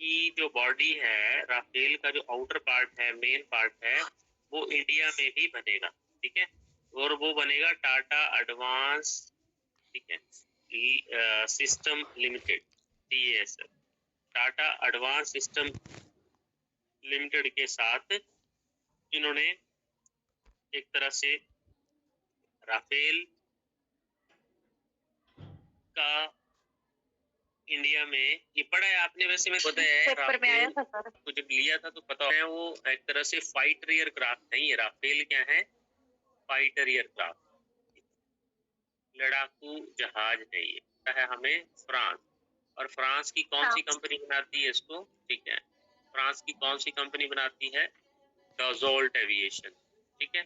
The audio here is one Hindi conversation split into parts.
की जो बॉडी है, राफेल का जो आउटर पार्ट है, मेन पार्ट है, वो इंडिया में भी बनेगा, ठीक है। और वो बनेगा टाटा एडवांस, ठीक है, system limited, TASL, Tata advance system limited के साथ इन्होंने एक तरह से राफेल का इंडिया में, ये पढ़ा है आपने वैसे, में पता है पेपर में आया था सर। आपको जब लिया था तो पता है, वो एक तरह से फाइटर एयरक्राफ्ट नहीं है। राफेल क्या है? फाइटर एयरक्राफ्ट, लड़ाकू जहाज है। ये है हमें फ्रांस, और फ्रांस की कौन सी कंपनी बनाती है इसको? ठीक है, फ्रांस की कौन सी कंपनी बनाती है? डसॉल्ट एविएशन, ठीक है।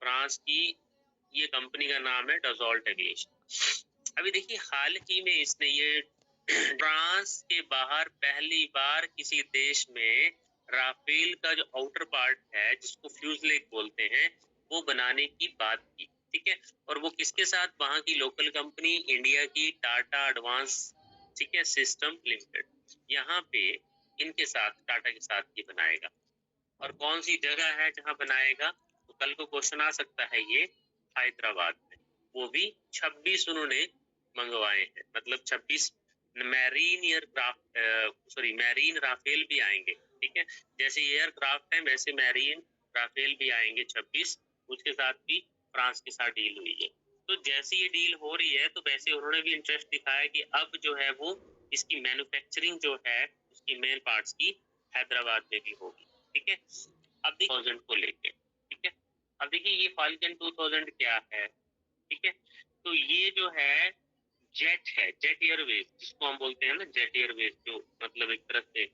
फ्रांस की ये कंपनी का नाम है डसॉल्ट एविएशन। अभी देखिए, हाल ही में इसने ये फ्रांस के बाहर पहली बार किसी देश में राफेल का जो आउटर पार्ट है, जिसको फ्यूजलेज बोलते हैं, वो बनाने की बात की, ठीक है। और वो किसके साथ? वहां की लोकल कंपनी, इंडिया की टाटा एडवांस, ठीक है, सिस्टम लिमिटेड, यहाँ पे इनके साथ, टाटा के साथ ये बनाएगा। और कौन सी जगह है जहां बनाएगा? तो कल को क्वेश्चन आ सकता है, ये हैदराबाद में। वो भी 26 उन्होंने मंगवाए हैं, मतलब 26 marine aircraft, sorry marine Rafale भी आएंगे, ठीक है। जैसे एयरक्राफ्ट है वैसे मैरीन राफेल भी आएंगे 26, उसके साथ भी फ्रांस के साथ डील हुई है। तो जैसे ये डील हो रही है, तो वैसे उन्होंने भी इंटरेस्ट दिखाया कि अब जो है वो इसकी मैन्युफैक्चरिंग जो है उसकी मेन पार्ट्स की हैदराबाद में भी होगी, ठीक है। अब देखिए 2000 को लेके, ठीक है। अब देखिए ये फाल्कन 2000 क्या है, ठीक है। तो ये जो है जेट है, जेट एयरवेज जिसको हम बोलते हैं ना, जेट एयरवेज, जो मतलब एक तरह से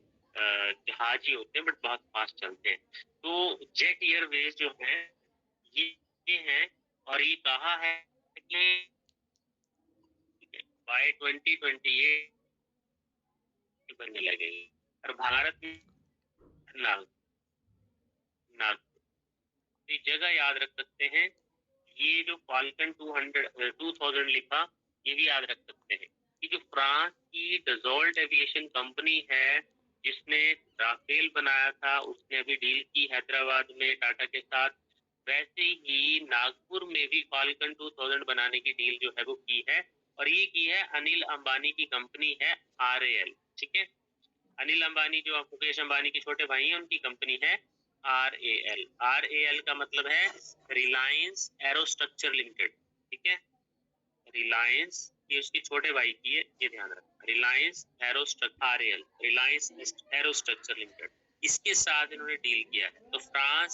जहाज ही होते हैं बट बहुत फास्ट चलते हैं। तो जेट एयरवेज जो है ये है, और ये कहा है कि बाय 2028 बनने लगेगी, और भारत में नागपुर, जगह याद रख सकते हैं। ये जो फाल्कन 2000 लिखा, ये भी याद रख सकते हैं कि जो फ्रांस की डसॉल्ट एविएशन कंपनी है, जिसने राफेल बनाया था, उसने अभी डील की हैदराबाद में टाटा के साथ। वैसे ही नागपुर में भी फाल्कन 2000 बनाने की डील जो है वो की है, और ये की है अनिल अंबानी की कंपनी है RAL, ठीक है। अनिल अंबानी जो मुकेश अंबानी के छोटे भाई हैं, उनकी कंपनी है RAL। RAL का मतलब है रिलायंस एरोस्ट्रक्चर लिमिटेड, ठीक है। रिलायंस, ये उसके छोटे भाई की है, ये ध्यान रखना। रिलायंस एरोस्ट्रक्चर, RAL, रिलायंस एरोस्ट्रक्चर लिमिटेड, इसके साथ इन्होंने डील किया है। तो फ्रांस